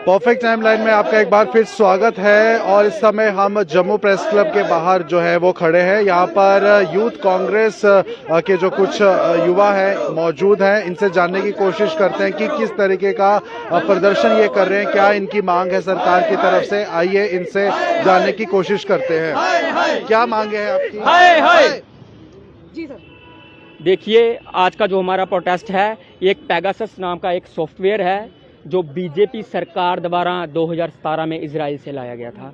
Perfect timeline में आपका एक बार फिर स्वागत है। और इस समय हम जम्मू प्रेस क्लब के बाहर जो है वो खड़े हैं। यहाँ पर यूथ कांग्रेस के जो कुछ युवा हैं मौजूद हैं, इनसे जानने की कोशिश करते हैं कि किस तरीके का प्रदर्शन ये कर रहे हैं, क्या इनकी मांग है सरकार की तरफ से। आइए इनसे जानने की कोशिश करते हैं, क्या मांगे हैं आपकी। जी सर, देखिए, आज का जो हमारा प्रोटेस्ट है ये एक पेगासस नाम का एक सॉफ्टवेयर है जो बीजेपी सरकार द्वारा 2017 में इजराइल से लाया गया था।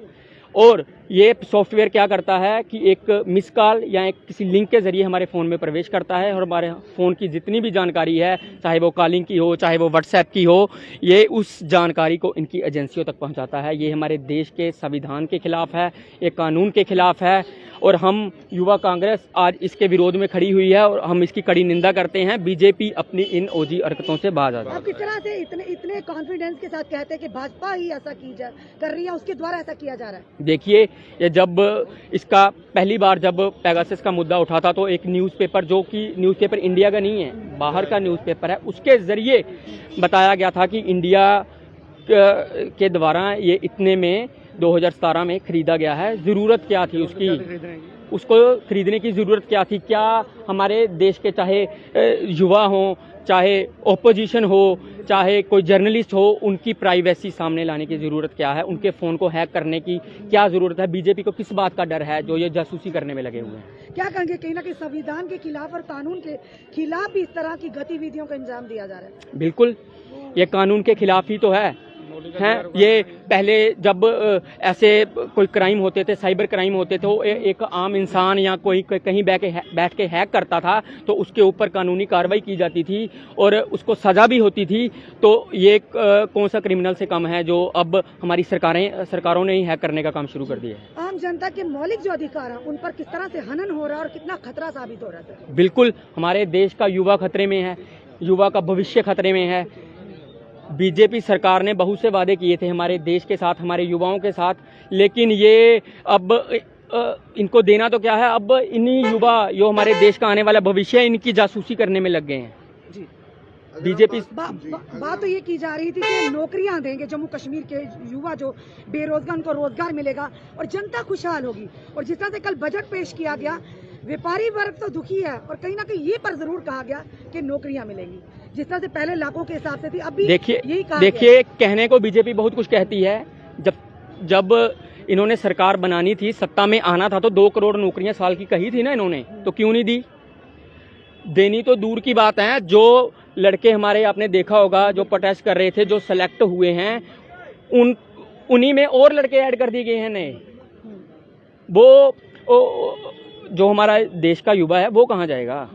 और ये सॉफ्टवेयर क्या करता है कि एक मिस कॉल या एक किसी लिंक के जरिए हमारे फ़ोन में प्रवेश करता है और हमारे फ़ोन की जितनी भी जानकारी है, चाहे वो कॉलिंग की हो चाहे वो व्हाट्सएप की हो, ये उस जानकारी को इनकी एजेंसियों तक पहुंचाता है। ये हमारे देश के संविधान के खिलाफ है, ये कानून के खिलाफ है और हम युवा कांग्रेस आज इसके विरोध में खड़ी हुई है और हम इसकी कड़ी निंदा करते हैं। बीजेपी अपनी इन ओजी हरकतों से बाज आ जाए। आप किस तरह से इतने कॉन्फिडेंस के साथ कहते हैं कि भाजपा ही ऐसा कर रही है, उसके द्वारा ऐसा किया जा रहा है। देखिए, ये जब इसका पहली बार जब पेगासस का मुद्दा उठा था तो एक न्यूज़पेपर, जो कि न्यूज़पेपर इंडिया का नहीं है, बाहर का न्यूज़पेपर है, उसके ज़रिए बताया गया था कि इंडिया के द्वारा ये इतने में 2017 में खरीदा गया है। ज़रूरत क्या थी उसको खरीदने की ज़रूरत क्या थी? क्या हमारे देश के चाहे युवा हों, चाहे ओपोजिशन हो, चाहे कोई जर्नलिस्ट हो, उनकी प्राइवेसी सामने लाने की ज़रूरत क्या है? उनके फ़ोन को हैक करने की क्या ज़रूरत है? बीजेपी को किस बात का डर है जो ये जासूसी करने में लगे हुए हैं? क्या कहेंगे, कहीं ना कहीं संविधान के खिलाफ और कानून के खिलाफ इस तरह की गतिविधियों का अंजाम दिया जा रहा है? बिल्कुल, ये कानून के खिलाफ ही तो है। ये पहले जब ऐसे कोई क्राइम होते थे, साइबर क्राइम होते थे, तो एक आम इंसान या कोई कहीं बैठ के हैक करता था तो उसके ऊपर कानूनी कार्रवाई की जाती थी और उसको सज़ा भी होती थी। तो ये कौन सा क्रिमिनल से कम है जो अब हमारी सरकारों ने ही हैक करने का काम शुरू कर दिया है। आम जनता के मौलिक जो अधिकार हैं उन पर किस तरह से हनन हो रहा है और कितना खतरा साबित हो रहा है? बिल्कुल, हमारे देश का युवा खतरे में है, युवा का भविष्य खतरे में है। बीजेपी सरकार ने बहुत से वादे किए थे हमारे देश के साथ, हमारे युवाओं के साथ, लेकिन ये अब इनको देना तो क्या है, अब इन्हीं युवा जो हमारे देश का आने वाला भविष्य है, इनकी जासूसी करने में लग गए हैं। जी, बीजेपी बात तो ये की जा रही थी कि नौकरियां देंगे जम्मू कश्मीर के युवा जो बेरोजगार, उनको रोजगार मिलेगा और जनता खुशहाल होगी। और जिस तरह से कल बजट पेश किया गया, व्यापारी वर्ग तो दुखी है और कहीं ना कहीं ये पर जरूर कहा गया कि नौकरियां मिलेंगी, जिस तरह से पहले लाखों के हिसाब से थी, अभी देखिए, कहने को बीजेपी बहुत कुछ कहती है। जब इन्होंने सरकार बनानी थी, सत्ता में आना था, तो 2 करोड़ नौकरियां साल की कही थी ना इन्होंने, तो क्यों नहीं दी? देनी तो दूर की बात है। जो लड़के हमारे, आपने देखा होगा, जो प्रोटेस्ट कर रहे थे, जो सेलेक्ट हुए हैं, उन्हीं में और लड़के ऐड कर दिए गए हैं नए। वो जो हमारा देश का युवा है वो कहाँ जाएगा?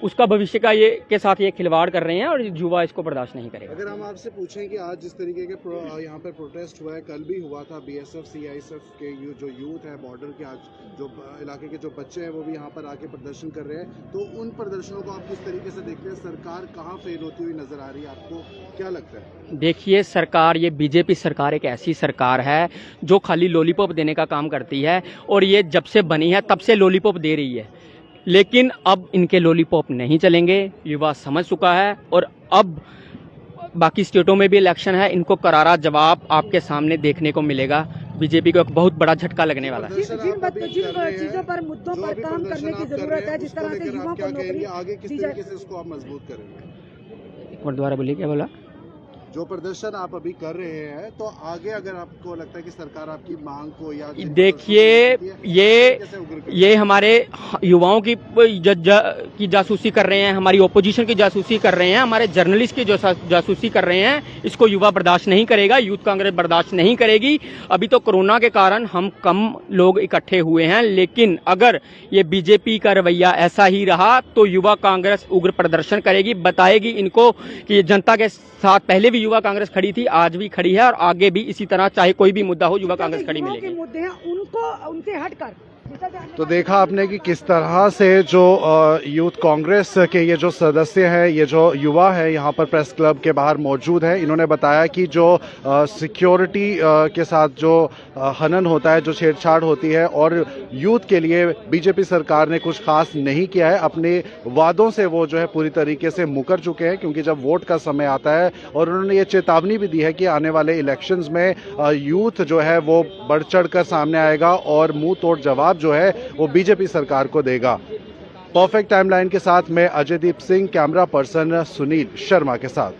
उसका भविष्य का के साथ ये खिलवाड़ कर रहे हैं और युवा इसको बर्दाश्त नहीं करेगा। अगर हम आपसे पूछें कि आज जिस तरीके के यहाँ पर प्रोटेस्ट हुआ है, कल भी हुआ था, बीएसएफ सीआईएसएफ के जो यूथ है बॉर्डर के, आज जो इलाके के जो बच्चे हैं वो भी यहाँ पर आके प्रदर्शन कर रहे हैं, तो उन प्रदर्शनों को आप किस तरीके से देखते हैं? सरकार कहाँ फेल होती हुई नजर आ रही है, आपको क्या लगता है? देखिए, सरकार, ये बीजेपी सरकार एक ऐसी सरकार है जो खाली लॉलीपॉप देने का काम करती है और ये जब से बनी है तब से लॉलीपॉप दे रही है। लेकिन अब इनके लॉलीपॉप नहीं चलेंगे, युवा समझ चुका है और अब बाकी स्टेटों में भी इलेक्शन है, इनको करारा जवाब आपके सामने देखने को मिलेगा। बीजेपी को एक बहुत बड़ा झटका लगने वाला है। जिन चीजों पर, मुद्दों पर काम करने की जरूरत है, जिस तरह से युवाओं को नौकरी आगे किस तरीके से इसको आप मजबूत करेंगे? एक बार दोबारा बोलिए, क्या बोला? जो प्रदर्शन आप अभी कर रहे हैं, तो आगे अगर आपको लगता है कि सरकार आपकी मांग को या देखिए, ये हमारे युवाओं की जासूसी कर रहे हैं, हमारी ओपोजिशन की जासूसी कर रहे हैं, हमारे जर्नलिस्ट की जासूसी कर रहे हैं। इसको युवा बर्दाश्त नहीं करेगा, यूथ कांग्रेस बर्दाश्त नहीं करेगी। अभी तो कोरोना के कारण हम कम लोग इकट्ठे हुए हैं, लेकिन अगर ये बीजेपी का रवैया ऐसा ही रहा तो युवा कांग्रेस उग्र प्रदर्शन करेगी, बताएगी इनको कि जनता के साथ पहले भी युवा कांग्रेस खड़ी थी, आज भी खड़ी है और आगे भी इसी तरह, चाहे कोई भी मुद्दा हो, युवा कांग्रेस खड़ी मिलेगी। मुद्दे हैं उनको, उनसे हटकर तो देखा आपने कि किस तरह से जो यूथ कांग्रेस के ये जो सदस्य हैं, ये जो युवा है यहाँ पर प्रेस क्लब के बाहर मौजूद है, इन्होंने बताया कि जो सिक्योरिटी के साथ जो हनन होता है, जो छेड़छाड़ होती है, और यूथ के लिए बीजेपी सरकार ने कुछ खास नहीं किया है। अपने वादों से वो जो है पूरी तरीके से मुकर चुके हैं, क्योंकि जब वोट का समय आता है, और उन्होंने ये चेतावनी भी दी है कि आने वाले इलेक्शंस में यूथ जो है वो बढ़ चढ़ कर सामने आएगा और मुंह तोड़ जवाब जो है वो बीजेपी सरकार को देगा। परफेक्ट टाइमलाइन के साथ मैं अजयदीप सिंह, कैमरा पर्सन सुनील शर्मा के साथ।